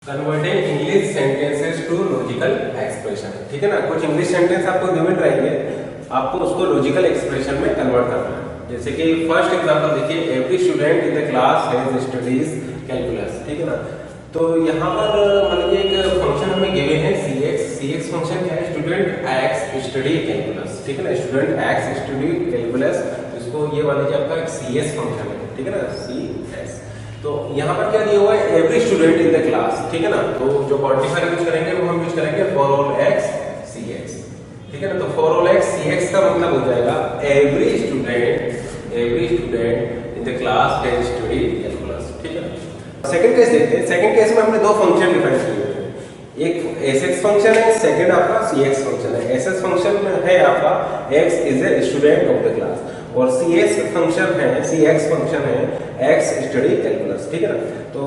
Converting English sentences to logical expression. ठीक है ना, कुछ इंग्लिश सेंटेंस आपको गिवन रहेंगे, आपको उसको लॉजिकल एक्सप्रेशन में कन्वर्ट करना है। जैसे कि फर्स्ट एग्जांपल देखिए, every student in the class has studies calculus. ठीक है ना, तो यहाँ पर मतलब एक फंक्शन हमें गिवन है सी एक्स फंक्शन क्या है, स्टूडेंट एक्स स्टडी कैलकुलस। ठीक है ना, स्टूडेंट एक्स स्टडी कैलकुलस, इसको ये वाले जो आपका सी एस फंक्शन है। ठीक है ना, सी एस। तो यहाँ पर क्या दिया हुआ है, every student in the class. ठीक है ना, तो जो क्वांटिफायर यूज करेंगे वो हम यूज करेंगे for all x C x. ठीक है ना, तो for all x C x का मतलब हो जाएगा every student in the class has studied calculus. ठीक है ना, सेकंड केस देखते हैं। सेकंड केस में हमने दो फंक्शन डिफाइन किए हुए हैं, एक एस एक्स फंक्शन है, सेकंड आपका सी एक्स फंक्शन है। एस एक्स फंक्शन है आपका x is a student of the class, और सी एक्स फंक्शन है एक्स स्टडी कैलकुलस। ठीक है ना, तो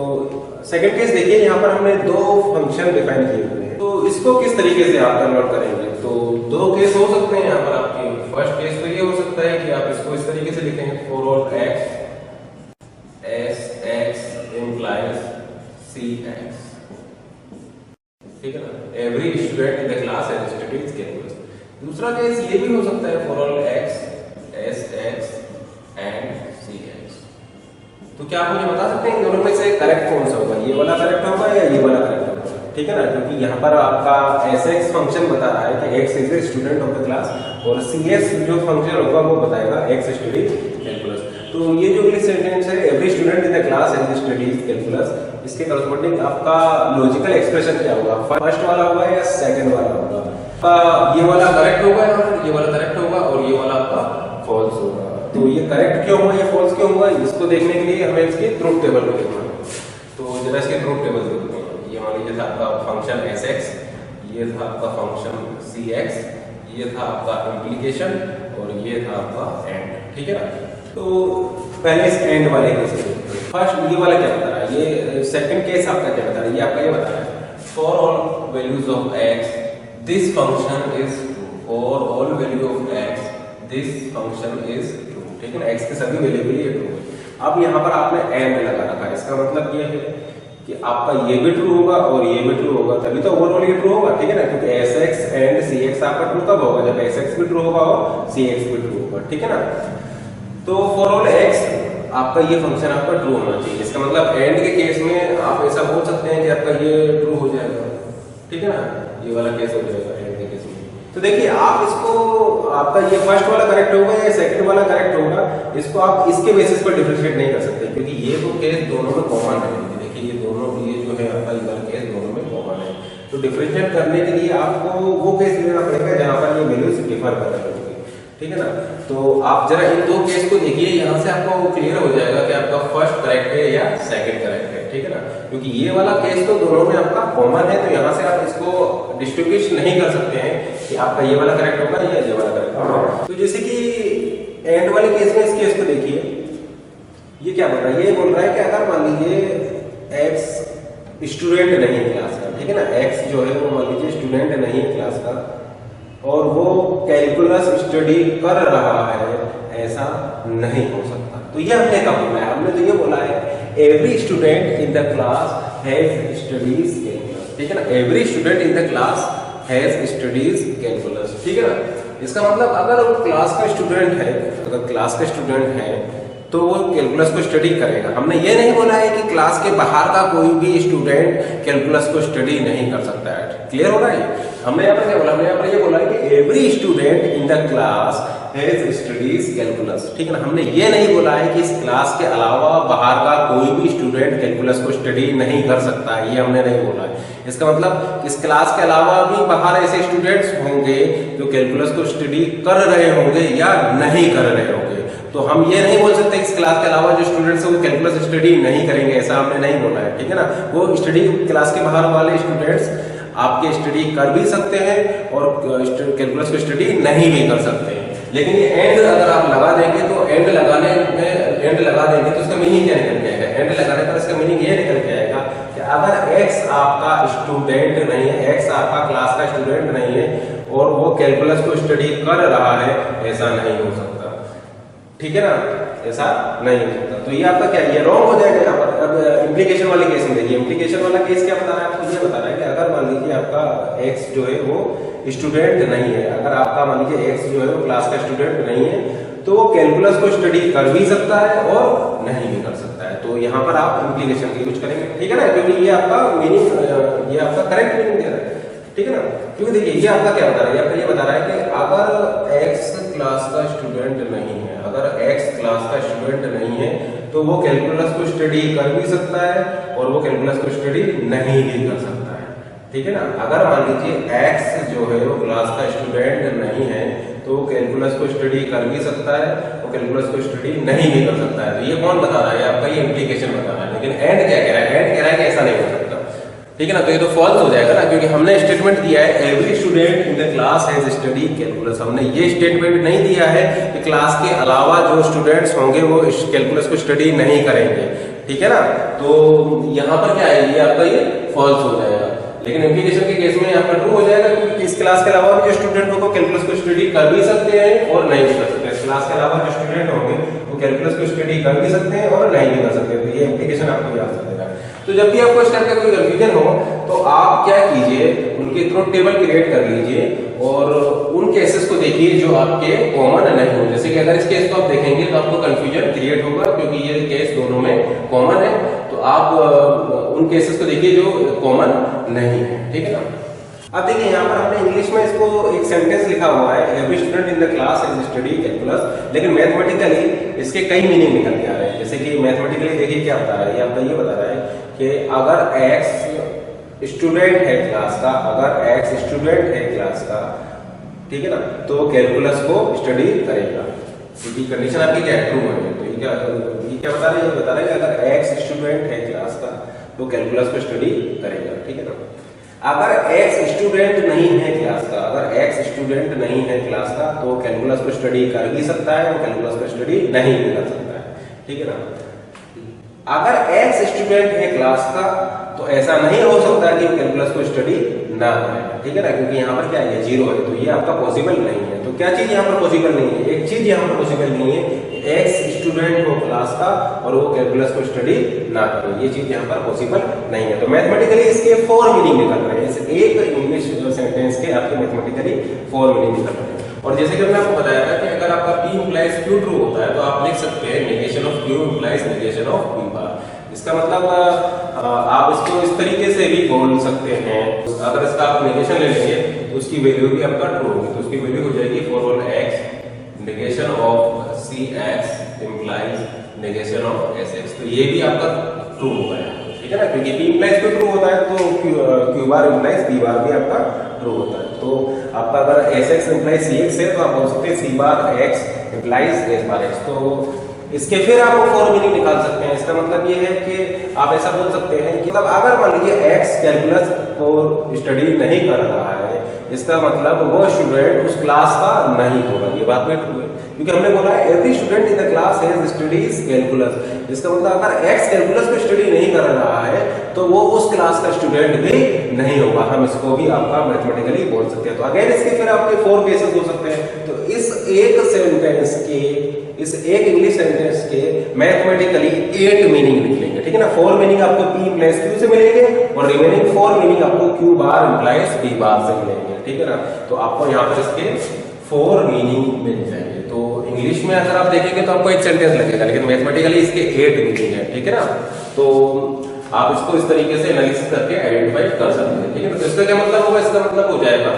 सेकंड केस देखिए, यहाँ पर हमने दो फंक्शन डिफाइन किए हुए हैं, तो इसको किस तरीके से आप कन्वर्ट करेंगे। तो दो केस हो सकते हैं यहाँ पर आपके। फर्स्ट केस तो ये हो सकता है कि आप इसको इस तरीके से लिखें, for all x S x implies C x. ठीक है ना, every student in the class has studied calculus. दूसरा केस ये भी हो सकता है, for all x S x and C x. तो क्या आप मुझे बता सकते हैं इन दोनों में से करेक्ट कौन सा होगा, ये वाला करेक्ट होगा या ये वाला करेक्ट होगा। ठीक है ना, क्योंकि यहाँ पर आपका एस एक्स फंक्शन बता रहा है कि x is a student of the class, और सी एस जो फंक्शन होगा वो बताएगा एक्स स्टडी कैलकुलस। तो ये जो इंग्लिश सेंटेंस है, every student in the class has studied calculus, इसके करस्पॉन्डिंग आपका लॉजिकल एक्सप्रेशन क्या होगा, फर्स्ट वाला होगा या सेकंड वाला होगा। ये वाला करेक्ट होगा या ये वाला करेक्ट होगा, और ये वाला आपका फॉल्स होगा। तो ये करेक्ट क्यों हुआ, ये फॉल्स क्यों हुआ, इसको देखने के लिए हमें इसकी ट्रूथ टेबल को देखना है। तो जरा इसकी ट्रूथ टेबल देखते हैं। ये मान लीजिए था आपका फंक्शन एस एक्स, ये था आपका फंक्शन सी एक्स, ये था आपका इम्प्लीकेशन, और ये था आपका एंड। ठीक है ना, तो पहले इस एंड वाले केस को देखते हैं। फर्स्ट ये वाला क्या बता रहा है, ये सेकंड केस आपका क्या बता रहा है, ये आपका ये बता रहा है for all values of x this function is true, for all value of x this function is true. ठीक है ना, x के सभी वैल्यू के लिए ट्रू है। अब यहाँ पर आपने एंड लगा रखा है, इसका मतलब ये है कि आपका ये भी ट्रू होगा और ये भी ट्रू होगा, तभी तो ओवरऑल ये ट्रू होगा। ठीक है ना, क्योंकि S x and C x आपका ट्रू कब होगा, जब एस एक्स भी ट्रू होगा और सी एक्स भी ट्रू होगा। ठीक है ना, तो फॉर ऑल एक्स आपका ये फंक्शन आपका ट्रू होना चाहिए। इसका मतलब एंड के केस में आप ऐसा बोल सकते हैं कि आपका ये ट्रू हो जाएगा। ठीक है ना, ये वाला केस हो जाएगा एंड के केस में। तो देखिए, आप इसको आपका ये फर्स्ट वाला करेक्ट होगा या सेकंड वाला करेक्ट होगा, इसको आप इसके बेसिस पर डिफरेंशिएट नहीं कर सकते, क्योंकि ये तो केस दोनों में कॉमन है। देखिए, ये दोनों ये जो है आपका ये वाला केस दोनों में कॉमन है। तो डिफरेंशिएट करने के लिए आपको वो केस लेना पड़ेगा जहां पर ये वैल्यूज डिफर कर रही होगी। ठीक है ना, तो आप जरा इन दो केस को देखिए, यहाँ से आपको क्लियर हो जाएगा कि आपका फर्स्ट करेक्ट है या सेकंड करेक्ट है। ठीक है ना, क्योंकि ये वाला केस तो दोनों में आपका कॉमन है, तो यहाँ से आप इसको डिस्टिंग्विश नहीं कर सकते हैं कि आपका ये वाला करेक्ट होगा या ये वाला करेक्ट होगा। तो जैसे कि एंड वाले केस में इस केस को देखिए, ये क्या बोल रहा है, ये बोल रहा है कि अगर मान लीजिए एक्स स्टूडेंट नहीं है क्लास का। ठीक है ना, एक्स जो है वो मान लीजिए स्टूडेंट नहीं है क्लास का, और वो कैलकुलस स्टडी कर रहा है, ऐसा नहीं हो सकता। तो ये हमने कब बोला है, हमने तो ये बोला है every student in the class has studies calculus. ठीक है ना, every student in the class has studies calculus. ठीक है ना, इसका मतलब अगर वो क्लास का स्टूडेंट है, अगर क्लास का स्टूडेंट है तो वो कैलकुलस को स्टडी करेगा। हमने ये नहीं बोला है कि क्लास के बाहर का कोई भी स्टूडेंट कैलकुलस को स्टडी नहीं कर सकता है। क्लियर हो रहा है, हमने यहाँ पर क्या बोला, हमने यहाँ पर ये बोला है कि every student in the class has studies calculus. ठीक है ना, हमने ये नहीं बोला है कि इस क्लास के अलावा बाहर का कोई भी स्टूडेंट कैलकुलस को स्टडी नहीं कर सकता है, ये हमने नहीं बोला है। इसका मतलब इस क्लास के अलावा भी बाहर ऐसे स्टूडेंट्स होंगे जो कैलकुलस को स्टडी कर रहे होंगे या नहीं कर रहे होंगे। तो हम ये नहीं बोल सकते इस क्लास के अलावा जो स्टूडेंट्स हैं वो कैलकुलस स्टडी नहीं करेंगे, ऐसा हमने नहीं बोला है। ठीक है ना, वो स्टडी क्लास के बाहर वाले स्टूडेंट्स आपके स्टडी कर भी सकते हैं और कैलकुलस को स्टडी नहीं भी कर सकते हैं। लेकिन ये एंड अगर आप लगा देंगे तो एंड लगा देंगे तो इसका मीनिंग क्या निकल के आएगा, एंड लगाने पर इसका मीनिंग ये निकल के आएगा कि अगर एक्स आपका स्टूडेंट नहीं है, एक्स आपका क्लास का स्टूडेंट नहीं है और वो कैलकुलस को स्टडी कर रहा है, ऐसा नहीं हो सकता। ठीक है ना, ऐसा नहीं हो सकता। तो ये आपका क्या, ये रॉन्ग हो जाएगा यहाँ पर। अब इम्प्लीकेशन वाले केस में देखिए, इम्प्लीकेशन वाला केस क्या बता रहा है आपको, ये बता रहा है कि अगर मान लीजिए आपका एक्स जो है वो स्टूडेंट नहीं है, अगर आपका मान लीजिए एक्स जो है वो क्लास का स्टूडेंट नहीं है, तो वो कैलकुलस को स्टडी कर भी सकता है और नहीं भी कर सकता है। तो यहाँ पर आप इम्प्लीकेशन की यूज करेंगे, ठीक है ना, क्योंकि ये आपका मीनिंग, ये आपका करेक्ट मीनिंग दे रहा है, ठीक है ना। क्योंकि देखिए ये आपका क्या बता रहा है, आपका ये बता रहा है कि अगर एक्स क्लास का स्टूडेंट नहीं है, अगर एक्स क्लास का स्टूडेंट नहीं है तो वो कैलकुलस को स्टडी कर भी सकता है और वो कैलकुलस को स्टडी नहीं भी कर सकता है, ठीक है ना। अगर मान लीजिए एक्स जो है वो क्लास का स्टूडेंट नहीं है तो वो कैलकुलस को स्टडी कर भी सकता है, वो कैलकुलस को स्टडी नहीं भी कर सकता है। तो ये कौन बता रहा है, आपका ये इम्प्लीकेशन बता रहा है। लेकिन एंड क्या कह रहा है, एंड कह रहा है कि ऐसा नहीं हो सकता, ठीक है ना। तो ये तो फॉल्स हो जाएगा ना, क्योंकि हमने स्टेटमेंट दिया है every student in the class has study calculus. हमने ये स्टेटमेंट नहीं दिया है कि क्लास के अलावा जो स्टूडेंट्स होंगे वो कैलकुलस को स्टडी नहीं करेंगे, ठीक है ना। तो यहाँ पर क्या है, ये आपका ये फॉल्स हो जाएगा। लेकिन इम्प्लीकेशन के केस में आपका ट्रू हो जाएगा, क्योंकि इस क्लास के अलावा भी जो स्टूडेंट होंगे कैलकुलस को स्टडी कर भी सकते हैं और नहीं भी कर सकते हैं। इस क्लास के अलावा जो स्टूडेंट होंगे वो कैलकुलस को स्टडी कर भी सकते हैं और नहीं भी कर सकते हैं। तो ये इम्प्लीकेशन आपको याद रखना है। तो जब भी आपको इस टाइप का कोई कंफ्यूजन हो तो आप क्या कीजिए, उनके थ्रू टेबल क्रिएट कर लीजिए और उन केसेस को देखिए जो आपके कॉमन नहीं हो। जैसे कि अगर इस केस को आप देखेंगे तो आपको कंफ्यूजन क्रिएट होगा, क्योंकि ये केस दोनों में कॉमन है। तो आप उन केसेस को देखिए जो कॉमन नहीं है, ठीक है ना। अब देखिए यहाँ पर हमने इंग्लिश में इसको एक सेंटेंस लिखा हुआ है, every student in the class has study calculus, लेकिन मैथमेटिकली इसके कई मीनिंग निकल के आ रहे हैं। जैसे कि मैथमेटिकली देखिए क्या बता रहा है, ये आपका ये बता रहा है कि अगर एक्स स्टूडेंट है क्लास का, अगर एक्स स्टूडेंट है क्लास का, ठीक है ना, तो कैलकुलस को स्टडी करेगा। क्योंकि कंडीशन आपकी क्या है, ट्रू है। तो ये क्या बता रहे हैं, ये बता रहे हैं कि अगर एक्स स्टूडेंट है क्लास का तो कैलकुलस को स्टडी करेगा, ठीक है ना। अगर एक्स स्टूडेंट नहीं है क्लास का, अगर एक्स स्टूडेंट नहीं है क्लास का तो कैलकुलस को स्टडी कर भी सकता है और कैलकुलस को स्टडी नहीं भी कर सकता है, ठीक है ना। अगर एक्स स्टूडेंट है क्लास का तो ऐसा नहीं हो सकता कि कैलकुलस को स्टडी ना करे, ठीक है ना, क्योंकि यहाँ पर क्या है, जीरो है। तो ये आपका पॉसिबल नहीं है। तो क्या चीज यहाँ पर पॉसिबल नहीं है, एक चीज यहाँ पर पॉसिबल नहीं है, एक्स स्टूडेंट हो क्लास का और वो कैलकुलस को स्टडी ना करे, ये चीज यहाँ पर पॉसिबल नहीं है। तो मैथमेटिकली इसके 4 मीनिंग निकल रहे हैं, इस एक इंग्लिश सेंटेंस के आपके मैथमेटिकली 4 मीनिंग निकल रहे हैं। और जैसे कि मैंने आपको बताया था कि अगर आपका P implies Q ट्रू होता है तो आप लिख सकते हैं negation of Q implies negation of P बार। इसका मतलब आप इसको इस तरीके से भी बोल सकते हैं, अगर इसका आप नेगेशन ले लेंगे तो उसकी वैल्यू भी आपका ट्रू होगी। तो उसकी वैल्यू हो जाएगी for all x negation of cx implies negation of sx। तो ये भी आपका ट्रू होगा, ठीक है ना, क्योंकि P implies Q ट्रू होता है तो Q बार implies P बार भी आपका ट्रू होता है। तो आपका अगर sx implies cx है तो आप बोल सकते हैं c बार x implies s बार x। तो इसके फिर आप 4 मीनिंग निकाल सकते हैं। इसका मतलब ये है कि आप ऐसा बोल सकते हैं कि मतलब अगर मान लीजिए x कैलकुलस को स्टडी नहीं कर रहा है, इसका मतलब वो स्टूडेंट उस क्लास का नहीं होगा। ये बात में ट्रू है, क्योंकि हमने बोला है every student in the class has studies calculus. इसका मतलब अगर x कैलकुलस को स्टडी नहीं कर रहा है तो वो उस क्लास का स्टूडेंट भी नहीं होगा। हम इसको भी आपका मैथमेटिकली बोल सकते हैं। तो अगेन इसके फिर आपके 4 केसेस हो सकते हैं। तो इस एक सेंटेंस के, इस एक इंग्लिश सेंटेंस के मैथमेटिकली 8 मीनिंग निकलेंगे, ठीक है ना। 4 मीनिंग आपको P implies Q से मिलेंगे और रिमेनिंग 4 मीनिंग आपको Q बार implies P बार से मिलेंगे, ठीक है ना। तो आपको यहाँ पर इसके 4 मीनिंग मिल जाएंगे। तो इंग्लिश में अगर आप देखेंगे तो आपको एक सेंटेंस लगेगा, लेकिन मैथमेटिकली इसके 8 मीनिंग है, ठीक है ना। तो आप इसको इस तरीके से एनालिसिस करके आइडेंटिफाई कर सकते हैं, ठीक है। तो इसका क्या मतलब होगा, इसका मतलब हो जाएगा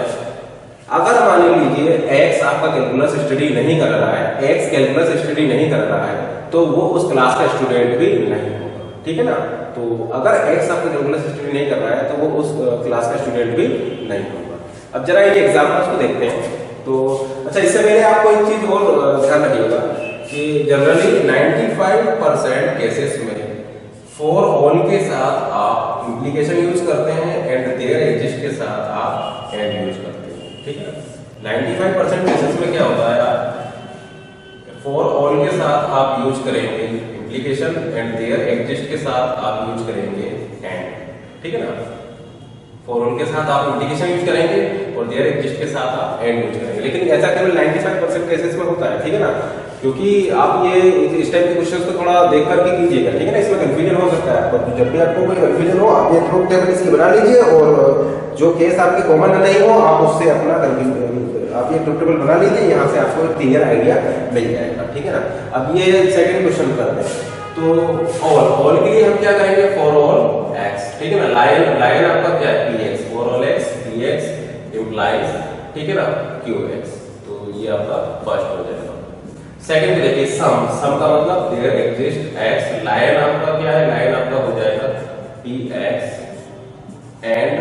अगर मान लीजिए x आपका कैलकुलस स्टडी नहीं कर रहा है, x कैलकुलस स्टडी नहीं कर रहा है तो वो उस क्लास का स्टूडेंट भी नहीं होगा, ठीक है ना। तो अगर x आपका कैलकुलस स्टडी नहीं कर रहा है तो वो उस क्लास का स्टूडेंट भी नहीं होगा। अब जरा ये एग्जांपल्स को देखते हैं। तो अच्छा, इससे पहले आपको एक चीज और ध्यान रखिएगा कि जनरली 95% केसेस में फॉर ऑल के साथ आप इम्प्लीकेशन यूज करते हैं एंड देयर एग्जिस्ट के साथ आप एंड यूज करते हैं, ठीक है। 95% केसेस में क्या होता है, फॉर ऑल के साथ आप यूज करेंगे इम्प्लीकेशन एंड देयर एग्जिस्ट के साथ आप यूज करेंगे एंड, ठीक है ना। फॉर ऑल के साथ आप इम्प्लीकेशन यूज करेंगे और देयर एग्जिस्ट के साथ आप एंड यूज करेंगे। लेकिन ऐसा केवल 95% केसेस में होता है, ठीक है ना। क्योंकि आप ये इस टाइप के क्वेश्चन को थोड़ा देख करके कीजिएगा, ठीक है ना, इसमें कंफ्यूजन हो सकता है आपको। तो जब भी आपको कोई कंफ्यूजन हो आप ये ट्रुथ टेबल इसकी बना लीजिए, और जो केस आपके कॉमन नहीं हो आप उससे अपना आप ये ट्रुथ टेबल बना लीजिए, यहाँ से आपको एक क्लियर आइडिया मिल जाएगा, ठीक है ना। अब ये सेकंड क्वेश्चन करते हैं। तो ऑल के लिए हम क्या करेंगे, फॉर ऑल एक्स, ठीक है ना। लाइन आपका क्या है, P x, for all x P x implies, ठीक है ना, क्यू एक्स। तो ये आपका फर्स्ट हो जाएगा। सेकंड देखिए सम का मतलब देयर एग्जिस्ट एक्स, लाइन आपका क्या है, लाइन आपका हो जाएगा पी एक्स एंड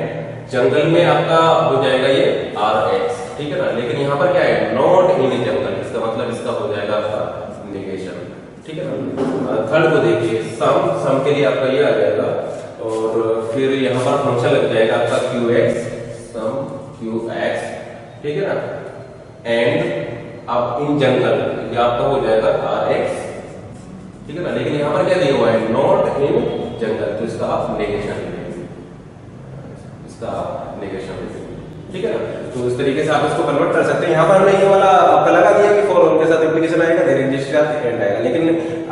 जंगल में आपका हो जाएगा ये आर एक्स, ठीक है ना। लेकिन यहाँ पर क्या है, नॉट इन जंगल, इसका मतलब इसका हो जाएगा आपका नेगेशन, ठीक है ना। थर्ड को देखिए सम के लिए आपका ये आ जाएगा, और फिर यहाँ पर फंक्शन लग जाएगा आपका क्यू एक्स, सम क्यू एक्स, ठीक है ना, एंड अब इन जंगल ये आपका हो जाएगा आर एक्स, ठीक है ना। लेकिन यहाँ पर क्या दिया हुआ है, नॉट इन जंगल, तो इसका आप नेगेशन लेंगे, इसका आप नेगेशन लेंगे, ठीक है ना। तो इस तरीके से आप इसको कन्वर्ट कर सकते हैं। यहाँ पर हमने ये वाला आपका लगा दिया कि फॉर ऑल के साथ एप्लीकेशन आएगा, देयर एग्जिस्ट के साथ एंड आएगा, लेकिन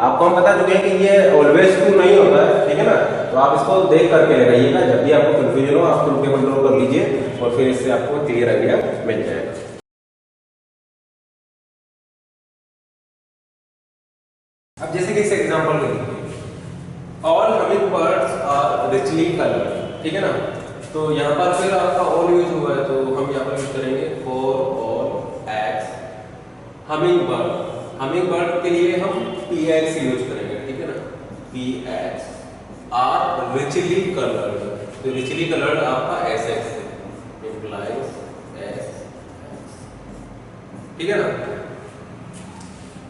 आपको हम बता चुके हैं कि ये ऑलवेज ट्रू नहीं होता है, ठीक है ना। तो आप इसको देख करके लगाइएगा, जब भी आपको कंफ्यूजन हो आप ट्रुथ टेबल ड्रॉ कर लीजिए, और फिर इससे आपको क्लियर आइडिया मिल जाएगा। अब जैसे कि इस एग्जांपल को देखिए, all hummingbirds are richly coloured, ठीक है ना। तो यहाँ पर फिर आपका ऑल यूज हुआ है, तो हम यहाँ पर यूज करेंगे for all x humming bird के लिए हम पी एक्स यूज करेंगे, ठीक है ना, P x are richly coloured, तो रिचली कलर्ड आपका एस एक्स है, इम्प्लाइज एस, ठीक है ना।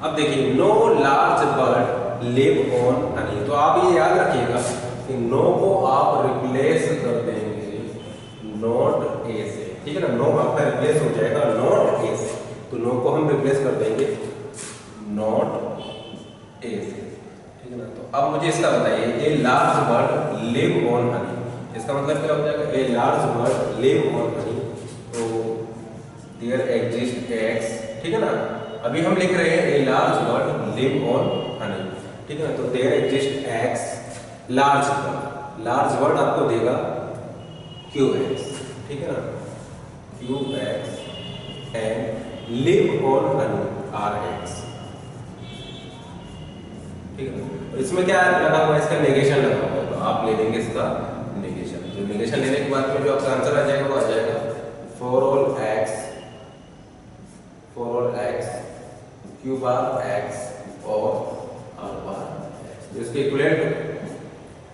अब देखिए no large bird live on honey, तो आप ये याद रखिएगा कि नो को आप रिप्लेस कर देंगे नॉट ए से, ठीक है ना। नो आपका रिप्लेस हो जाएगा नॉट ए से, तो नो को हम रिप्लेस कर देंगे नॉट ए से, ठीक है ना। तो अब मुझे इसका बताइए, ए large bird live on Honey, इसका मतलब क्या हो जाएगा, ए large bird live on honey, तो देयर एग्जिस्ट एक्स, ठीक है ना। अभी हम लिख रहे हैं a large bird live on honey, ठीक है ना। तो there exist x, large bird आपको देगा क्यू एक्स, ठीक है ना, Q x and live on honey R x, ठीक है ना। और इसमें क्या लगा हुआ है, इसका नेगेशन लगा हुआ है, तो आप ले लेंगे इसका नेगेशन। तो नेगेशन लेने के बाद में जो आपका आंसर आ जाएगा वो आ जाएगा for all x Q bar x और आर बार एक्स, इसके इक्विवेलेंट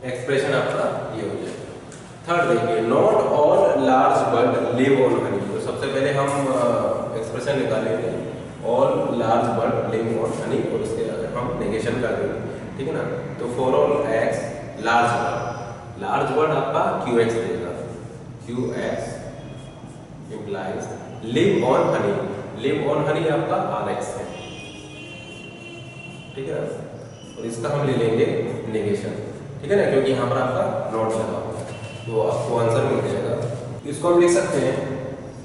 एक्सप्रेशन आपका ये हो जाएगा। थर्ड देखिए, not all large bird live on honey, तो सबसे पहले हम एक्सप्रेशन निकालेंगे all large bird live on Honey, और उसके अगर हम नेगेशन कर देंगे, ठीक है ना। तो for all x large bird आपका क्यू एक्स देगा, Q x implies live on Honey आपका आर एक्स है, ठीक है ना। और इसका हम ले लेंगे नेगेशन, ठीक है ना, क्योंकि यहाँ पर आपका नॉट लगा हुआ है, तो आपको आंसर मिल जाएगा। इसको हम लिख सकते हैं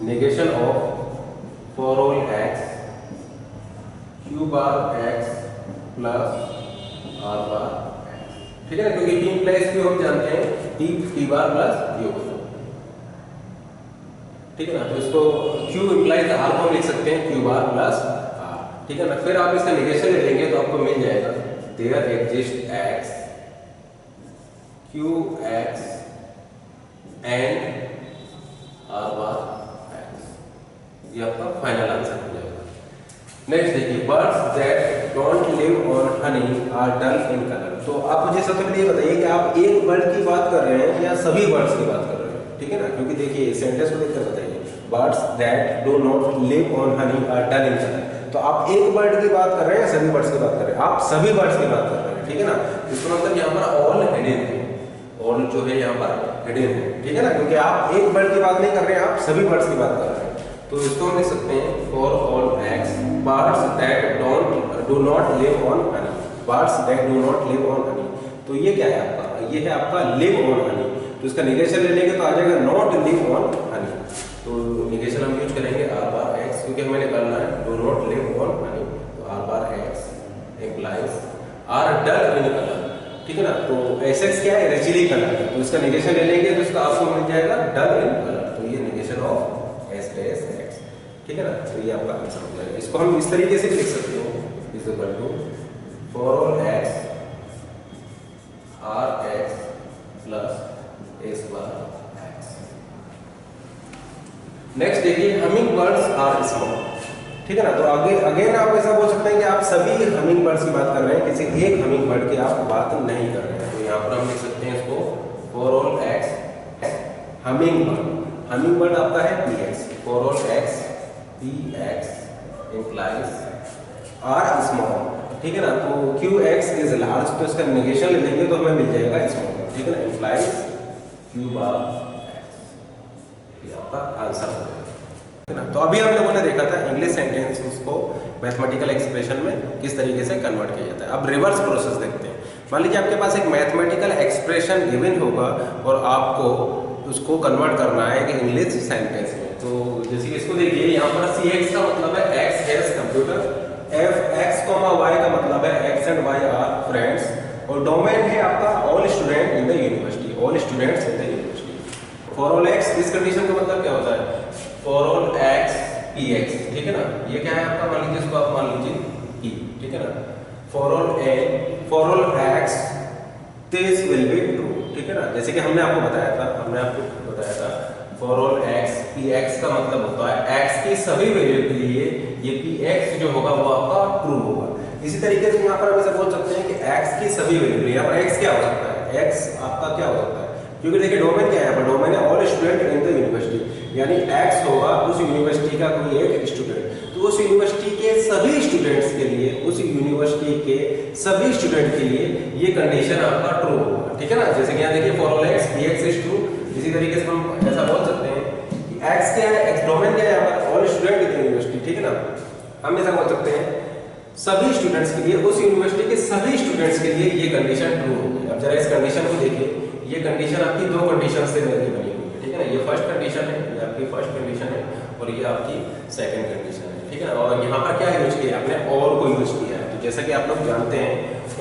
negation of for all x Q bar x plus are bar x, ठीक है ना, क्योंकि पी प्लस क्यू हम जानते हैं टी बार प्लस क्यू, ठीक है ना। तो इसको क्यू इम्प्लाइज आर को हम लिख सकते हैं क्यू बार प्लस आर, ठीक है ना। फिर आप इसका नेगेशन ले लेंगे तो आपको मिल जाएगा there exist x Q x and R bar x, ये आपका फाइनल आंसर हो जाएगा। नेक्स्ट देखिए, birds that don't live on honey are dull in colour, तो आप मुझे सबसे पहले ये बताइए कि आप एक बर्ड की बात कर रहे हैं या सभी बर्ड्स की बात कर रहे हैं, ठीक है ना, क्योंकि देखिए सेंटेंस को देखकर बताइए, birds that do not live on honey are dull in colour, तो आप एक बर्ड की बात कर रहे हैं या सभी बर्ड्स की बात कर रहे हैं, आप सभी बर्ड्स की बात कर रहे हैं, ठीक है ना। इसका मतलब यहाँ पर ऑल हिडन है, ऑल जो है यहाँ पर हिडन है, ठीक है ना, क्योंकि आप एक बर्ड की बात नहीं कर रहे हैं, आप सभी बर्ड्स की बात कर रहे हैं। तो इसको हम लिख सकते हैं for all x birds that do not live on Honey, birds that do not live on honey, तो ये क्या है आपका, ये है आपका लिव ऑन हनी, तो इसका नेगेशन ले लेंगे तो आ जाएगा नॉट लिव ऑन हनी, तो नेगेशन हम यूज करेंगे आर बार एक्स, क्योंकि हमें निकालना है do not live on honey, तो R bar X R dull in colour, ठीक है ना। तो एसएक्स क्या है, रिचली कलर, तो इसका नेगेशन ले लेंगे तो इसका आपको मिल जाएगा डल इन कलर, तो ये negation of S dash x, ठीक है ना। तो ये आपका आंसर हो जाएगा। इसको हम इस तरीके से भी लिख सकते हो, is equal to for all x R x plus S bar x. Next देखिए, हमिंग बर्ड्स आर स्मॉल, ठीक है ना। तो आगे अगेन आप ऐसा बोल सकते हैं कि आप सभी हमिंग बर्ड्स की बात कर रहे हैं, किसी एक हमिंग बर्ड की आप बात नहीं कर रहे हैं। तो यहाँ पर हम लिख सकते हैं इसको for all x hummingbird आपका है P x, for all x P x implies are small, ठीक है ना। तो क्यू एक्स इज लार्ज, तो इसका नेगेशन ले लेंगे तो हमें मिल जाएगा स्मॉल, ठीक है ना, इंप्लाइज क्यू बार एक्स, ये आपका आंसर हो जाएगा। तो अभी हम लोगों ने देखा था इंग्लिश सेंटेंसेस को मैथमेटिकल एक्सप्रेशन में किस तरीके से कन्वर्ट किया जाता है। अब रिवर्स प्रोसेस देखते हैं। मान लीजिए आपके पास एक मैथमेटिकल एक्सप्रेशन गिवन होगा और आपको उसको कन्वर्ट करना है एक इंग्लिश सेंटेंस में। तो जैसे कि इसको देखिए, यहाँ पर सी एक्स का मतलब है x has computer, F x y का मतलब है x and y are friends, और डोमेन है आपका all student in the university, all students in the university. For all x, इस कंडीशन का मतलब क्या होता है, for all x P x, ठीक है ना। ये क्या है आपका, मान लीजिए इसको आप मान लीजिए पी, ठीक है ना। For all x this will be true, ठीक है ना। जैसे कि हमने आपको बताया था for all x P x का मतलब होता है एक्स की सभी वैल्यू के लिए ये पी एक्स जो होगा वो आपका ट्रू होगा। इसी तरीके से यहाँ पर हम ऐसा बोल सकते हैं कि एक्स की सभी वैल्यू, यहाँ पर एक्स क्या हो सकता है, एक्स आपका क्या हो सकता है, क्योंकि देखिए डोमेन क्या है, यहाँ पर डोमेन है all student in the university, यानी एक्स होगा उस यूनिवर्सिटी का कोई एक स्टूडेंट, तो उस यूनिवर्सिटी के सभी स्टूडेंट्स के लिए, उस यूनिवर्सिटी के सभी स्टूडेंट के लिए ये कंडीशन आपका ट्रू होगा, ठीक है ना। जैसे कि यहाँ देखिए for all x P x is true, इसी तरीके से हम ऐसा बोल सकते हैं कि एक्स क्या है, एक्स डोमेन क्या है यहाँ पर all student in the university, ठीक है ना। हम ऐसा बोल सकते हैं सभी स्टूडेंट्स के लिए, उस यूनिवर्सिटी के सभी स्टूडेंट्स के लिए ये कंडीशन ट्रू होगी। अब जरा इस कंडीशन को देखिए, ये कंडीशन आपकी दो कंडीशन से मिलकर बनी हुई है, ठीक है ना। ये फर्स्ट कंडीशन है, ये आपकी फर्स्ट कंडीशन है और ये आपकी सेकंड कंडीशन है, ठीक है ना। और यहाँ पर क्या यूज किया आपने, और को यूज किया है। तो जैसा कि आप लोग जानते हैं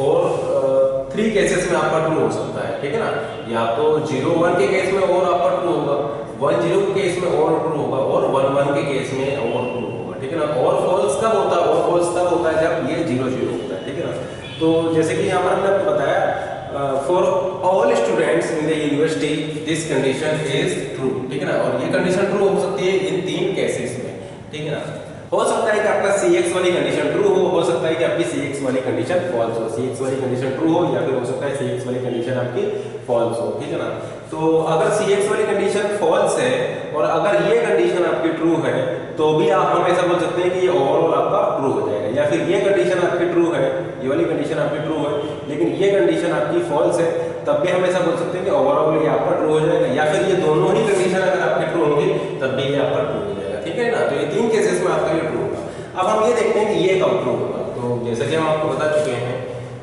और 3 केसेस में आपका ट्रू हो सकता है, ठीक है ना। या तो 0 1 के केस में और आपका ट्रू होगा, 1 0 के केस में और ट्रू होगा, और 1 1 के केस में और ट्रू होगा, ठीक है ना। और फॉल्स कब होता है, और फॉल्स तब होता है जब ये 0 0 होता है, ठीक है ना। तो जैसे कि यहाँ पर हमने आपको बताया for all students in the university this condition is true, ठीक है ना। और ये कंडीशन ट्रू हो सकती है इन 3 केसेस में, ठीक है ना। हो सकता है कि आपका Cx वाली कंडीशन ट्रू हो सकता है कि आपकी Cx वाली कंडीशन फॉल्स हो, Cx वाली कंडीशन ट्रू हो या फिर हो सकता है Cx वाली कंडीशन आपकी फॉल्स हो, ठीक है ना। तो अगर Cx वाली कंडीशन फॉल्स है और अगर ये कंडीशन आपकी ट्रू है तो भी हम ऐसा बोल सकते हैं कि ये ओवरऑल आपका ट्रू हो जाएगा। या फिर ये कंडीशन आपकी ट्रू है, ये वाली कंडीशन आपकी ट्रू है लेकिन ये कंडीशन आपकी फॉल्स है, तब भी हम ऐसा बोल सकते हैं कि ओवरऑल ये आपका ट्रू हो जाएगा। या फिर ये दोनों ही कंडीशन अगर आपकी ट्रू होंगी तब भी ये आपका ट्रू हो जाएगा, ठीक है ना। तो ये 3 केसेस में आपका ये ट्रू होगा। अब हम ये देखते हैं कि ये कब ट्रू होगा। तो जैसे कि हम आपको बता चुके हैं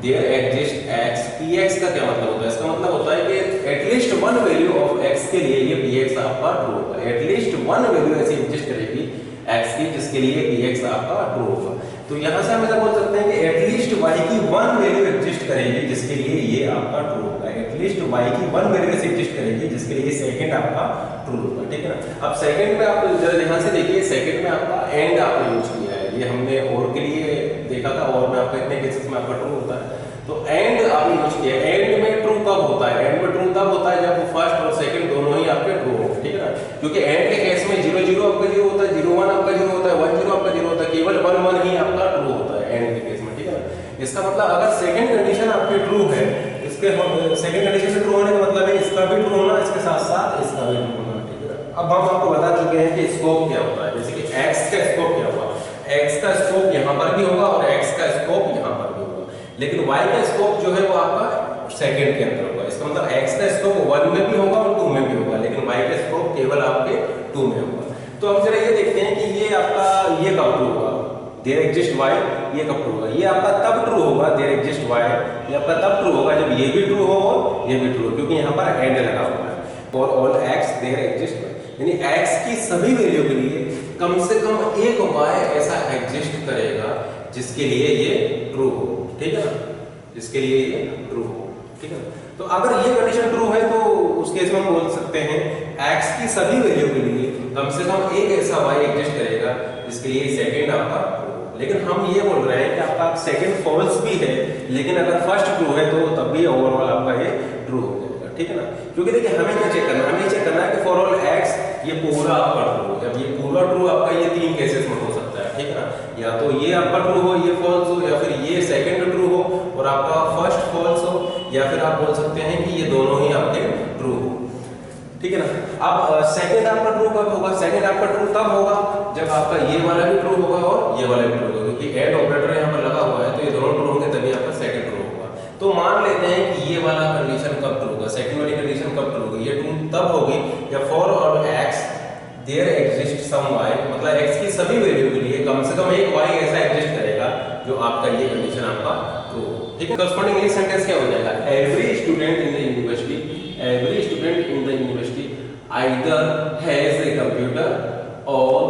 there exist x, P x का क्या मतलब होता है, इसका मतलब होता है कि एटलीस्ट 1 वैल्यू ऑफ एक्स के लिए ये पी एक्स आपका ट्रू होगा। एटलीस्ट 1 वैल्यू ऐसी एग्जिस्ट करेगी एक्स की जिसके लिए पी एक्स आपका ट्रू होगा। तो यहाँ से हम ऐसा बोल सकते हैं कि एटलीस्ट वाई की 1 वैल्यू एग्जिस्ट करेगी जिसके लिए ये आपका ट्रू होगा। एटलीस्ट वाई की 1 वैल्यू ऐसी एग्जिस्ट करेगी जिसके लिए सेकंड आपका ट्रू होगा, ठीक है ना। अब सेकंड में आप जरा ध्यान से देखिए, सेकंड में आपका एंड आपने यूज किया है, ये हमने और के लिए देखा था और में आपका इतने केसेस में आपका ट्रू होता है। तो एंड आपने यूज किया, एंड में ट्रू कब होता है, एंड में ट्रू तब होता है जब फर्स्ट और सेकंड दोनों ही आपके ट्रू हो, ठीक है ना। क्योंकि एंड के केस में 0 0 आपका 0 होता है, 0 1 आपका 0 होता है, 1 0 आपका 0 होता है, केवल 1 1 ही आपका ट्रू होता है एंड के केस में, ठीक है ना। इसका मतलब अगर सेकंड कंडीशन आपकी ट्रू है, इसके सेकंड कंडीशन से ट्रू होने का मतलब है इसका भी ट्रू होना, इसके साथ साथ इसका भी ट्रू होना, ठीक है ना। अब हम आपको बता चुके हैं कि स्कोप क्या होता है, जैसे कि x का स्कोप क्या होगा, x का स्कोप यहाँ पर भी होगा और x का स्कोप यहाँ पर भी होगा, लेकिन y का स्कोप जो है वो आपका सेकंड के अंदर होगा। इसका मतलब x का स्कोप 1 में भी होगा और 2 में भी होगा, लेकिन y का स्कोप केवल आपके 2 में होगा। तो हम जरा ये देखते हैं कि ये आपका ये कब ट्रू होगा, देयर एग्जिस्ट y, ये कब ट्रू होगा, ये आपका तब ट्रू होगा देयर एग्जिस्ट y, ये आपका तब ट्रू होगा जब ये भी ट्रू हो और ये भी ट्रू हो, क्योंकि यहाँ पर एंड लगा हुआ है। For all x there exist y, यानी x की सभी वैल्यू के लिए कम से कम एक y ऐसा एग्जिस्ट करेगा जिसके लिए ये ट्रू हो, ठीक है ना। जिसके लिए ये ट्रू हो, ठीक है। तो अगर ये कंडीशन ट्रू है तो उस केस में हम बोल सकते हैं x की सभी वैल्यू के लिए कम से कम एक ऐसा y एग्जिस्ट करेगा जिसके लिए सेकंड आपका ट्रू हो। लेकिन हम ये बोल रहे हैं कि आपका सेकंड फॉल्स भी है, लेकिन अगर फर्स्ट ट्रू है तो तब भी ओवरऑल आपका ये ट्रू हो जाएगा, ठीक है ना। क्योंकि देखिए हमें क्या चेक करना है, हमें चेक करना है कि फॉर ऑल x ये पूरा आपका ट्रू हो। जब ये पूरा ट्रू आपका ये तीन केसेस में हो सकता है, ठीक है ना, या तो ये आपका ट्रू हो, ये फॉल्स हो, या फिर ये सेकंड ट्रू हो और आपका फर्स्ट फॉल्स हो, या फिर आप बोल सकते हैं कि ये दोनों ही आपके ट्रू हो, ठीक है ना। अब सेकंड आपका ट्रू कब होगा? सेकंड आपका ट्रू तब होगा जब आपका ये वाला भी ट्रू होगा और ये वाला भी ट्रू होगा, क्योंकि एंड ऑपरेटर यहाँ पर लगा हुआ है तो ये दोनों ट्रू होंगे तभी आपका सेकंड ट्रू होगा। तो मान लेते हैं कि ये वाला कंडीशन कब ट्रू होगा, सेकंड वाली कंडीशन कब ट्रू होगी? ये ट्रू तब होगी जब for all x there exist some y, मतलब x की सभी वैल्यू के लिए कम से कम एक y ऐसा एग्जिस्ट करेगा जो आपका ये कंडीशन आपका ट्रू हो, ठीक है। करस्पॉन्डिंग इंग्लिश सेंटेंस क्या हो जाएगा? Every student in the university, every student in the university either has a computer or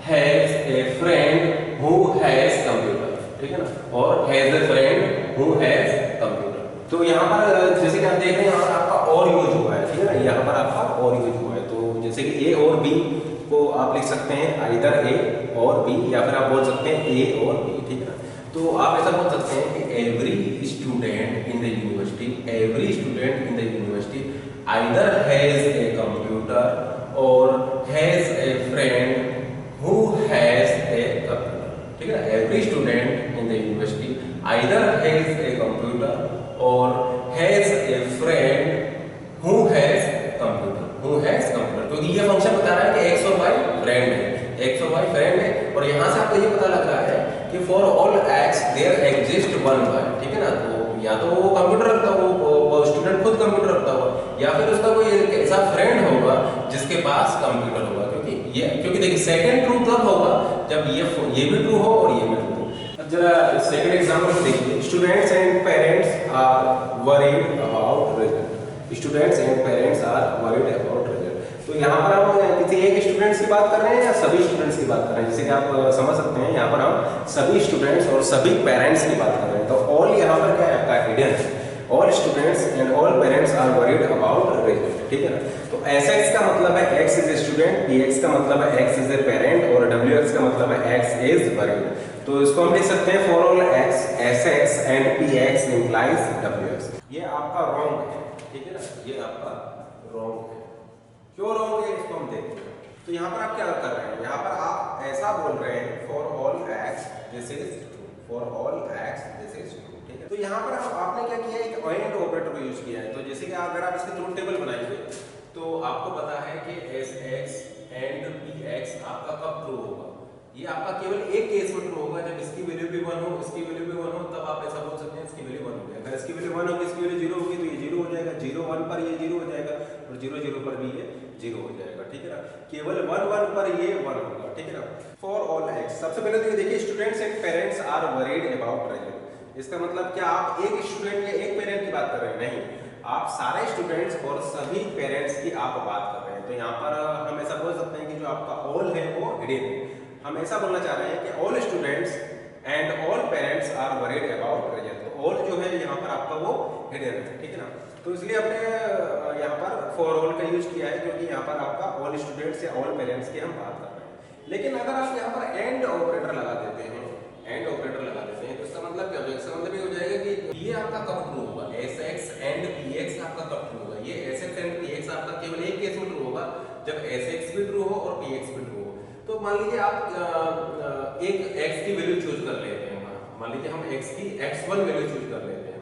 has a friend who has computer, ठीक है ना, और has a friend who has computer। तो यहाँ पर जैसे कि आप देख रहे हैं यहाँ पर आपका और यूज हुआ है, ठीक है ना, यहाँ पर आपका और यूज हुआ है। तो जैसे कि ए और बी को आप लिख सकते हैं either a और b, या फिर आप बोल सकते हैं a और b, ठीक है ना। तो आप ऐसा बोल सकते हैं कि every student in the university, every student in the university either has a computer or has a friend who has a computer, ठीक है ना। every student in the university either has a computer or has a friend who has computer, who has computer, क्योंकि ये function बता रहा है कि x और y फ्रेंड है, x और y फ्रेंड है, और यहाँ से आपको ये पता लग रहा है कि for all x there exist one y, ठीक है ना। तो या तो वो कंप्यूटर रखता हो, वो स्टूडेंट खुद कंप्यूटर रखता होगा, या फिर उसका कोई ऐसा फ्रेंड होगा जिसके पास कंप्यूटर होगा, क्योंकि देखिए सेकंड ट्रू तब होगा जब ये भी ट्रू हो और ये भी ट्रू हो। अब जरा सेकंड एग्जांपल देखिए, students and parents are worried about result, students and parents are worried about result. तो यहाँ पर हम किसी एक स्टूडेंट्स की बात कर रहे हैं या सभी स्टूडेंट्स की बात कर रहे हैं? जैसे कि आप समझ सकते हैं यहाँ पर हम सभी स्टूडेंट्स और सभी पेरेंट्स की बात कर रहे हैं। तो ऑल यहाँ पर क्या है आपका हिडन है, all students and all parents are worried about result, ठीक है ना। तो Sx का मतलब है x is a student, Px का मतलब है x इज ए पेरेंट, और Wx का मतलब है x इज वरीड। तो इसको हम लिख सकते हैं for all x Sx and Px implies Wx। ये आपका रॉन्ग है, ठीक है ना, ये आपका रॉन्ग है। क्यों रॉन्ग है इसको हम देखते हैं। तो यहाँ पर आप क्या कर रहे हैं, यहाँ पर आप ऐसा बोल रहे हैं for all x this is true, for all x this is true, ठीक है। तो यहाँ पर आपने क्या किया, एक एंड ऑपरेटर यूज किया है। तो जैसे कि अगर आप इसके ट्रूथ टेबल बनाएंगे तो आपको पता है कि Sx एंड Px आपका कब ट्रू होगा, ये आपका केवल एक केस में ट्रू होगा जब इसकी वैल्यू भी 1 हो, इसकी वैल्यू भी 1 हो, तब आप ऐसा बोल सकते हैं इसकी वैल्यू 1 होगी। अगर इसकी वैल्यू 1 होगी, इसकी वैल्यू 0 होगी तो ये 0 हो जाएगा, 0 1 पर ये 0 हो जाएगा, और 0 0 पर भी ये 0 हो जाएगा, ठीक है ना। केवल 1 1 पर ये 1 होगा, ठीक है ना। फॉर ऑल x, सबसे पहले तो ये देखिए students and parents are worried about result. इसका मतलब क्या आप एक स्टूडेंट या एक पेरेंट की बात कर रहे हैं? नहीं, आप सारे स्टूडेंट्स और सभी पेरेंट्स की आप बात कर रहे हैं। तो यहाँ पर हम ऐसा बोल सकते हैं कि जो आपका ऑल है वो हिडन है। हम ऐसा बोलना चाह रहे हैं कि all students and all parents are worried about result. तो ऑल जो है यहाँ पर आपका वो हिडन है, ठीक है ना। तो इसलिए हमने यहाँ पर फॉर ऑल का यूज किया है, क्योंकि यहाँ पर आपका ऑल स्टूडेंट्स या ऑल पेरेंट्स की हम बात कर रहे हैं। लेकिन अगर आप यहाँ पर एंड ऑपरेटर लगा देते हैं, एंड ऑपरेटर लगा देते हैं, तो इसका मतलब क्या हो जाएगा? इसका मतलब ये हो जाएगा कि ये आपका कब ट्रू होगा, Sx एंड Px आपका कब ट्रू होगा? ये Sx एंड Px आपका केवल एक केस में ट्रू होगा जब Sx भी ट्रू हो और Px भी ट्रू हो। तो मान लीजिए आप एक x की वैल्यू चूज कर लेते हैं, मान लीजिए हम x की x1 वैल्यू चूज कर लेते हैं,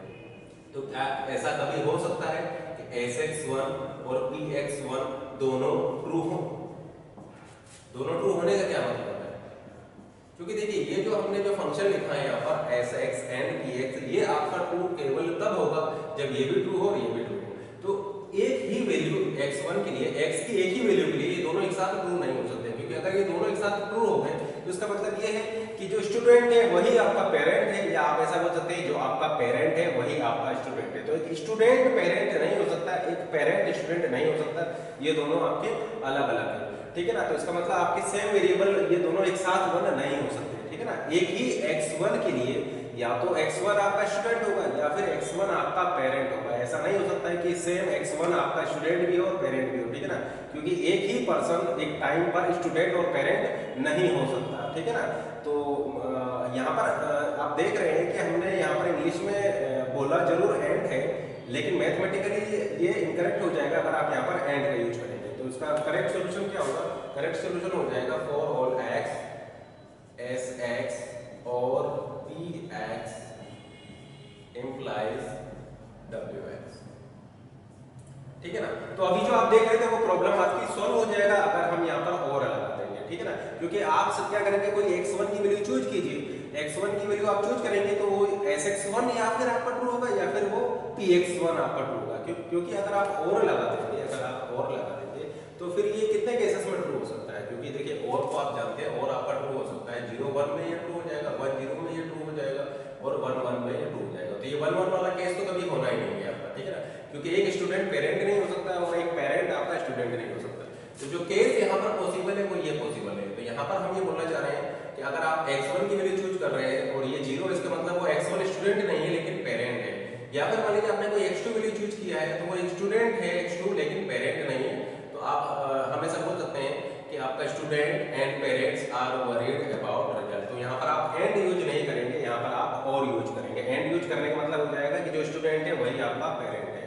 तो क्या ऐसा कभी हो सकता है कि Sx1 और Px1 दोनों ट्रू हो? दोनों ट्रू होने का क्या मतलब है? क्योंकि देखिए ये जो हमने जो फंक्शन लिखा है यहाँ पर Sx एंड Px, ये आपका ट्रू केवल तब होगा जब ये भी ट्रू हो और ये भी ट्रू हो। तो एक ही वैल्यू x1 के लिए, x की एक ही वैल्यू के लिए ये दोनों एक साथ ट्रू नहीं हो सकते, क्योंकि अगर ये दोनों एक साथ ट्रू हो गए तो इसका मतलब ये है कि जो स्टूडेंट है वही आपका पेरेंट है, या आप ऐसा बोल सकते हैं जो आपका पेरेंट है वही आपका स्टूडेंट है। तो एक स्टूडेंट पेरेंट नहीं हो सकता, एक पेरेंट स्टूडेंट नहीं हो सकता, ये दोनों आपके अलग अलग है, ठीक है ना। तो इसका मतलब आपके सेम वेरिएबल ये दोनों एक साथ 1 नहीं हो सकते, ठीक है ना। एक ही x1 के लिए या तो x1 आपका स्टूडेंट होगा या फिर x1 आपका पेरेंट होगा। ऐसा नहीं हो सकता है कि सेम x1 आपका स्टूडेंट भी हो और पेरेंट भी हो, ठीक है ना, क्योंकि एक ही पर्सन एक टाइम पर स्टूडेंट और पेरेंट नहीं हो सकता, ठीक है ना। तो यहाँ पर आप देख रहे हैं कि हमने यहाँ पर इंग्लिश में बोला जरूर एंड है, लेकिन मैथमेटिकली ये इनकरेक्ट हो जाएगा अगर आप यहाँ पर एंड का यूज करेंगे। तो इसका करेक्ट सोल्यूशन क्या होगा? करेक्ट सोल्यूशन हो जाएगा for all x S x और P x implies W x, ठीक है ना। तो अभी जो आप देख रहे थे वो प्रॉब्लम आपकी सॉल्व हो जाएगा अगर हम यहाँ पर और लगा देंगे, ठीक है ना, क्योंकि आप सब क्या करेंगे, कोई x1 की वैल्यू चूज कीजिए, x1 की वैल्यू आप चूज करेंगे तो वो sx1 या फिर आपका ट्रू होगा या फिर वो px1 आपका ट्रू होगा, क्योंकि अगर आप और लगा देंगे, तो फिर ये कितने केसेस में ट्रू हो सकता है, क्योंकि देखिए और तो आप जानते हैं और आपका ट्रू हो सकता है 0 1 में ये ट्रू हो जाएगा, 1 0 में ये ट्रू हो जाएगा और 1 1 में ये ट्रू हो जाएगा। तो ये 1 1 वाला केस तो कभी होना ही नहीं है आपका, ठीक है ना, क्योंकि एक स्टूडेंट पेरेंट नहीं हो सकता और एक पेरेंट आपका स्टूडेंट नहीं हो सकता। तो जो केस यहाँ पर पॉसिबल है वो ये पॉसिबल है। तो यहाँ पर हम ये बोलना चाह रहे हैं कि अगर आप x1 की वैल्यू चूज कर रहे हैं और ये 0, इसका मतलब वो x1 स्टूडेंट नहीं है लेकिन पेरेंट है, या फिर मान लीजिए आपने कोई x2 वैल्यू चूज किया है तो वो स्टूडेंट है x2 लेकिन पेरेंट नहीं है, तो आप हमेशा बोल सकते हैं कि आपका student and parents are worried about result. तो यहाँ पर आप एंड यूज नहीं करेंगे, यहाँ पर आप और यूज करेंगे। एंड यूज करने का मतलब हो जाएगा कि जो स्टूडेंट है वही आपका पेरेंट है,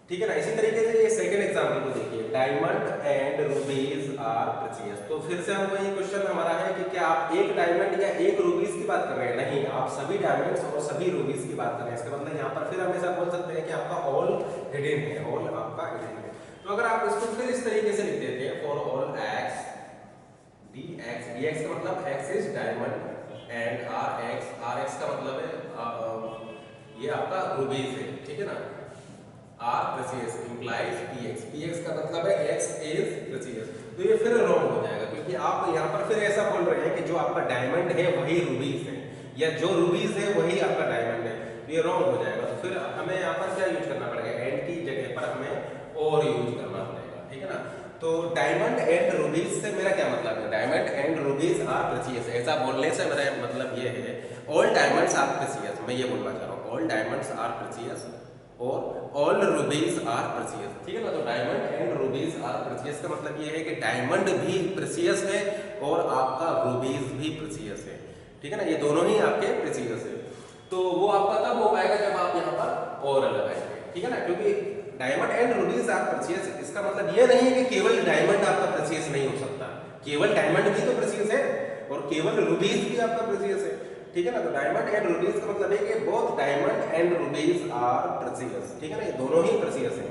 ठीक है ना। इसी तरीके से ये सेकंड एग्जांपल को देखिए, diamond and rubies are precious. तो फिर से हम वही क्वेश्चन हमारा है कि क्या आप एक डायमंड या एक रूबीज की बात कर रहे हैं? नहीं, आप सभी डायमंड्स और सभी रूबीज की बात कर रहे हैं। इसका मतलब यहाँ पर फिर हम ऐसा बोल सकते हैं कि आपका ऑल हिडन है, ऑल आपका हिडन है। तो अगर आप इसको फिर इस तरीके से लिख देते हैं, for all x dx, dx का मतलब x is diamond and rx का मतलब है ये आपका रूबीज है, ठीक है ना, r प्रेशियस इंप्लाइज px का मतलब है x इज प्रेशियस। तो ये फिर रॉन्ग हो जाएगा, क्योंकि आप यहाँ पर फिर ऐसा बोल रहे हैं कि जो आपका डायमंड है वही रूबीज है या जो रूबीज है वही आपका डायमंड है, तो ये रॉन्ग हो जाएगा। तो फिर हमें यहाँ पर क्या यूज करना पड़ेगा? एंड की जगह पर हमें और यूज करना पड़ेगा, ठीक है ना। तो डायमंड एंड रूबीज से मेरा क्या मतलब है? Diamond and rubies are precious, ऐसा बोलने से मेरा मतलब ये है ऑल डायमंड्स आर प्रेशियस, मैं ये बोलना चाह रहा हूँ ऑल डायमंड्स आर प्रेशियस और ऑल रूबीज आर प्रेशियस, ठीक है ना। तो diamond and rubies are precious का मतलब ये है कि डायमंड भी प्रेशियस है और आपका रूबीज भी प्रेशियस है, ठीक है ना, ये दोनों ही आपके प्रेशियस है। तो वो आपका तब हो पाएगा जब आप यहाँ पर और लगाएंगे, ठीक है ना, क्योंकि diamond and rubies are precious, इसका मतलब ये नहीं है कि केवल डायमंड आपका प्रेशियस नहीं हो सकता, केवल डायमंड भी तो प्रेशियस है और केवल रूबीज भी आपका प्रेशियस है, ठीक है ना। तो डायमंड एंड रूबीज का मतलब है कि both diamond and rubies are precious, ठीक है ना, ये दोनों ही प्रेशियस है,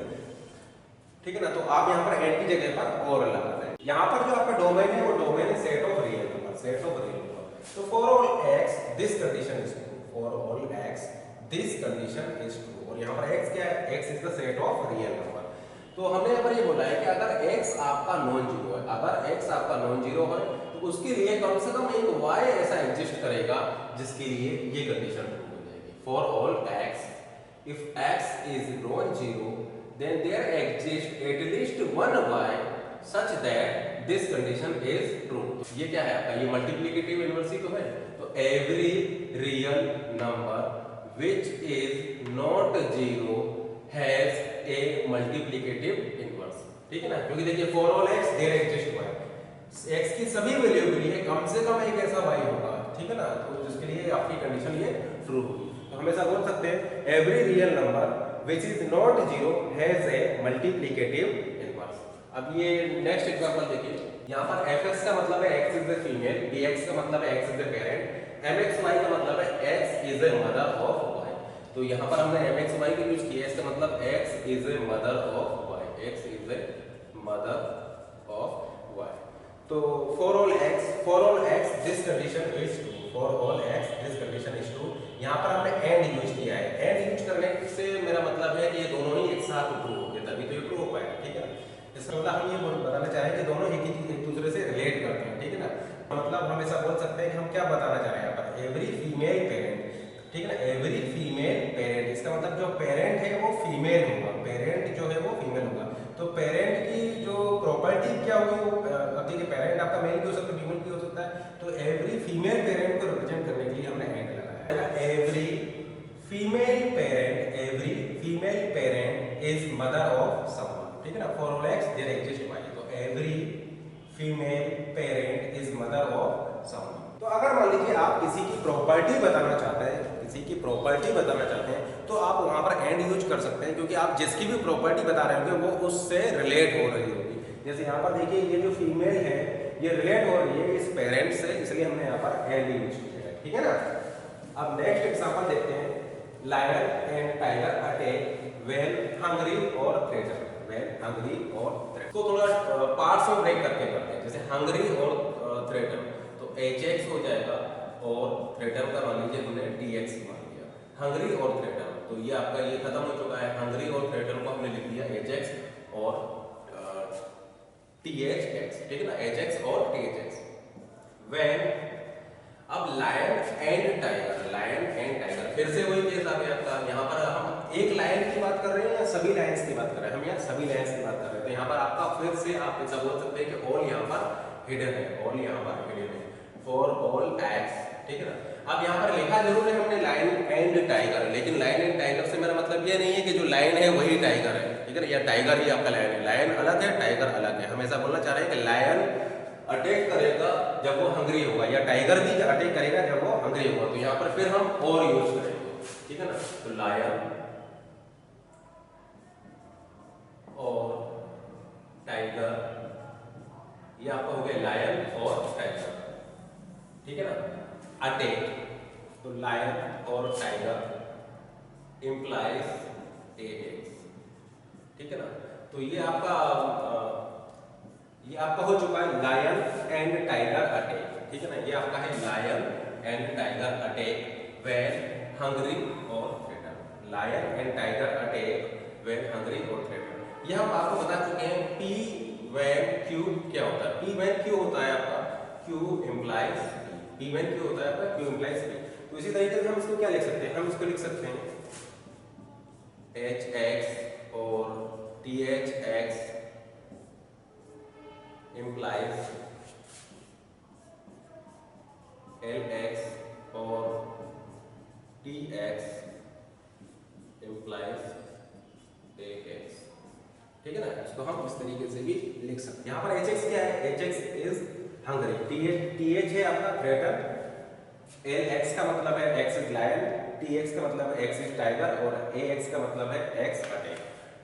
ठीक है ना। तो आप यहाँ पर एंड की जगह पर और लगा दें। यहाँ पर जो आपका डोमेन है वो डोमेन है set of real number, set of real number. तो for all x this condition is true, for all x this condition is true, और यहाँ पर x क्या है? x is the set of real number. तो हमने यहाँ पर ये बोला है कि अगर x आपका नॉन जीरो है, अगर x आपका नॉन जीरो है तो उसके लिए कम से कम एक y ऐसा एग्जिस्ट करेगा जिसके लिए ये कंडीशन ट्रू हो जाएगी। For all x if x is non-zero then there exists at least one y such that this condition is true। ये क्या है आपका? ये मल्टीप्लिकेटिव इनवर्स ही तो है। तो every real number which is not zero has a multiplicative inverse, ठीक है ना, क्योंकि देखिए for all x there exists y, x की सभी वैल्यू के लिए कम से कम एक ऐसा y होगा, ठीक है ना, तो जिसके लिए आपकी कंडीशन ये ट्रू होगी। तो हमेशा बोल सकते हैं every real number which is not zero has a multiplicative inverse। अब ये नेक्स्ट एग्जांपल देखिए, यहाँ पर fx का मतलब है x is a female, bx का मतलब है x is a parent, mxy का मतलब है x is a mother of y। तो यहाँ पर हमने mxy का यूज किया, इसका मतलब x is a mother of y, x is a mother of y। तो for all x this condition is true, for all x this condition is true। यहाँ पर हमने एंड यूज किया है, एंड यूज करने से मेरा मतलब है कि ये दोनों ही एक साथ ट्रू हो गए, तभी तो ये ट्रू हो पाएगा, ठीक है ना। इसका मतलब हम ये बताना चाह रहे हैं कि दोनों एक दूसरे से रिलेट करते हैं, ठीक है ना। मतलब हम ऐसा बोल सकते हैं कि हम क्या बताना चाह रहे हैं यहाँ पर, एवरी फीमेल पेरेंट, ठीक है ना, एवरी फीमेल पेरेंट, इसका मतलब जो पेरेंट है वो फीमेल होगा, पेरेंट जो है वो फीमेल होगा। तो पेरेंट की जो प्रॉपर्टी क्या होगी, वो अब देखिए पेरेंट आपका मेल भी हो सकता है, फीमेल भी हो सकता है, तो एवरी फीमेल पेरेंट को रिप्रेजेंट करने के लिए हमने एंड लगाया है। Every female parent is mother of someone, ठीक है ना। For all x there exist y, तो every female parent is mother of someone. तो अगर मान लीजिए आप किसी की प्रॉपर्टी बताना चाहते हैं, तो आप वहां पर एंड यूज कर सकते हैं, क्योंकि आप जिसकी भी प्रॉपर्टी बता रहे होंगे वो उससे रिलेट हो रही होगी। जैसे यहाँ पर देखिए ये जो फीमेल है ये रिलेट हो रही है इस पेरेंट से, इसलिए हमने यहाँ पर एंड यूज किया है, ठीक है ना। अब नेक्स्ट एग्जांपल देखते हैं, lion and tiger attack when hungry और थ्रेटन। तो थोड़ा पार्ट्स में ब्रेक करके करते हैं। जैसे हंग्री और थ्रेटन, तो HX हो जाएगा और थ्रेटन का मान लीजिए हमने TX मान लिया। हंग्री और थ्रेटन, तो ये आपका ये खत्म हो चुका है। हंग्री और थ्रेटन को हमने लिख दिया HX और THX, ठीक है ना, HX और THX। व्हेन अब लायन एंड टाइगर, फिर से वही केस आ गया आपका। यहाँ पर हम एक लायन की बात कर रहे हैं या सभी लायंस की बात कर रहे हैं? हम यहाँ सभी लायंस की बात कर रहे हैं। तो यहाँ पर आपका फिर से आप ऐसा बोल सकते हैं कि ऑल यहाँ पर हिडन है, फॉर ऑल एक्स, ठीक है ना। अब यहाँ पर लिखा जरूर है हमने लायन एंड टाइगर, लेकिन लायन एंड टाइगर से मेरा मतलब ये नहीं है कि जो लायन है वही टाइगर है, ठीक है ना, या टाइगर ही आपका लायन है। लायन अलग है, टाइगर अलग है। हम ऐसा बोलना चाह रहे हैं कि लायन अटैक करेगा जब वो हंग्री होगा, या टाइगर भी अटैक करेगा जब वो हंग्री होगा। तो यहाँ पर फिर हम और यूज करेंगे, ठीक है ना। तो लायन और टाइगर, ये आपका हो गया लायन और टाइगर, ठीक है ना। अटैक, तो लायन और टाइगर इंप्लाइज AX, ठीक है ना। तो ये आपका हो चुका है लायन एंड टाइगर अटैक, ठीक है ना। ये आपका है lion and tiger attack when hungry और threaten. Lion and tiger attack when hungry और थ्रेटन। ये हम आपको बता चुके हैं P व्हेन Q क्या होता है। P व्हेन Q होता है आपका Q implies P when Q होता है आपका Q implies P। तो इसी तरीके से हम इसको क्या लिख सकते हैं? हम इसको लिख सकते हैं HX और THX implies LX और TX implies AX, ठीक है ना। इसको हम इस तरीके से भी लिख सकते हैं। यहाँ पर HX क्या है? HX is hungry. TH है आपका थ्रेटन, LX का मतलब है X इज लायन, TX का मतलब है X इज टाइगर और AX का मतलब है X अटैक,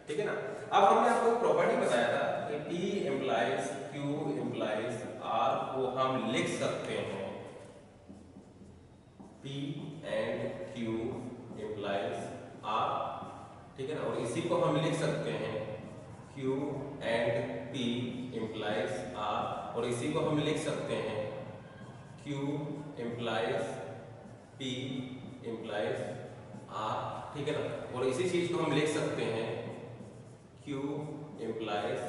ठीक है ना। अब हमने आपको प्रॉपर्टी बताया था कि P implies Q implies R को हम लिख सकते हैं P and Q implies R, ठीक है ना। और इसी को हम लिख सकते हैं Q and P implies R, और इसी को हम लिख सकते हैं Q implies P implies R, ठीक है ना। और इसी चीज को हम लिख सकते हैं Q implies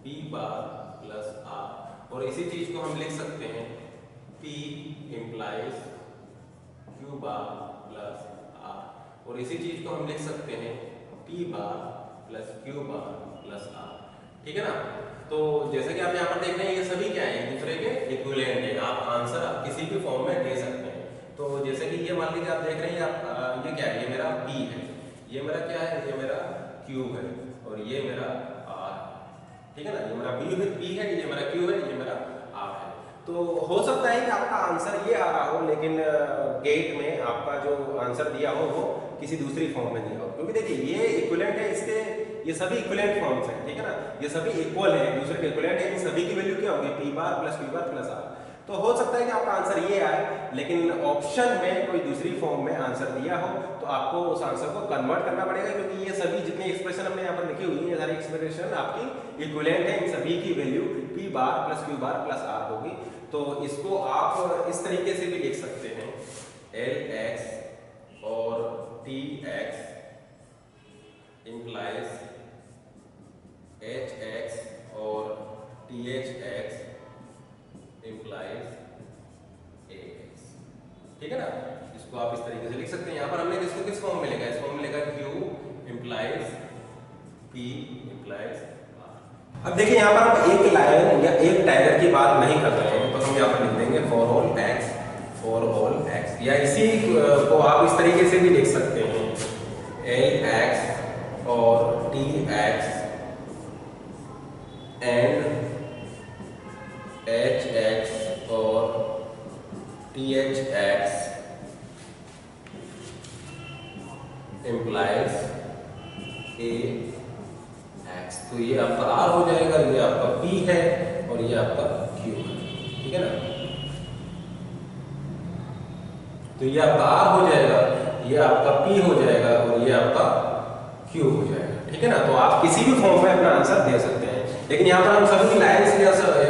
P bar plus R, और इसी चीज को हम लिख सकते हैं P implies Q bar plus R, और इसी चीज को हम लिख सकते हैं P bar plus Q bar plus R, ठीक है ना। तो जैसे कि आप यहाँ पर देख रहे हैं ये सभी क्या है? एक दूसरे के इक्विवेलेंट है। आप आंसर आप किसी भी फॉर्म में दे सकते हैं। तो जैसे कि ये मान लीजिए आप देख रहे हैं आप ये क्या है? ये मेरा P है, ये मेरा क्या है? ये मेरा Q है और ये मेरा R, ठीक है ना। ये मेरा P है, ये मेरा Q है, ये मेरा R है। तो हो सकता है कि आपका आंसर ये आ रहा हो, लेकिन गेट में आपका जो आंसर दिया हो वो किसी दूसरी फॉर्म में दिया हो, क्योंकि देखिए ये इक्विवेलेंट है, इसके ये सभी इक्विवेलेंट फॉर्म्स हैं, ठीक है ना। ये सभी इक्वल है, एक दूसरे के इक्विवेलेंट है। इन सभी की वैल्यू क्या होगी? P बार प्लस Q बार प्लस R। तो हो सकता है कि आपका आंसर ये आए, लेकिन ऑप्शन में कोई दूसरी फॉर्म में आंसर दिया हो तो आपको उस आंसर को कन्वर्ट करना पड़ेगा, क्योंकि ये सभी जितने एक्सप्रेशन हमने यहाँ पर लिखी हुई है, ये सारी एक्सप्रेशन आपकी इक्विवेलेंट है। इन सभी की वैल्यू P बार प्लस Q बार प्लस R होगी। तो इसको आप इस तरीके से भी लिख सकते हैं LX और TX implies HX और THX implies AX, ठीक है ना। इसको आप इस तरीके से लिख सकते हैं। यहाँ पर हमने इसको किस फॉर्म में लिखा है? इस फॉर्म में लिखा Q implies P implies R। अब देखिए यहाँ पर हम एक लायन या एक टाइगर की बात नहीं कर रहे हैं, तो हम यहाँ पर लिख देंगे for all for all x, या इसी को आप इस तरीके से भी लिख सकते हैं एल एक्स और T x and H x और T H x implies a x। तो ये आपका r हो जाएगा, ये आपका p है और ये आपका q है, ठीक है ना। तो ये आपका r हो जाएगा, ये आपका p हो जाएगा और ये आपका q हो जाएगा, ठीक है ना। तो आप किसी भी फॉर्म में अपना आंसर दे सकते हैं, लेकिन यहाँ पर हम सभी लाइन्स,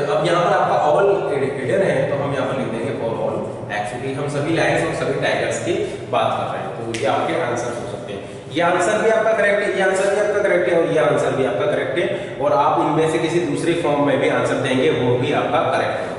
अब यहाँ पर आपका ऑल हिडन है तो हम यहाँ पर लिख देंगे फॉर ऑल एक्स, क्योंकि हम सभी लाइन्स और सभी टाइगर्स की बात कर रहे हैं। तो ये आपके आंसर हो सकते हैं। ये आंसर भी आपका करेक्ट है, ये आंसर भी आपका करेक्ट है और ये आंसर भी आपका करेक्ट है, और आप इनमें से किसी दूसरे फॉर्म में भी आंसर देंगे वो भी आपका करेक्ट है।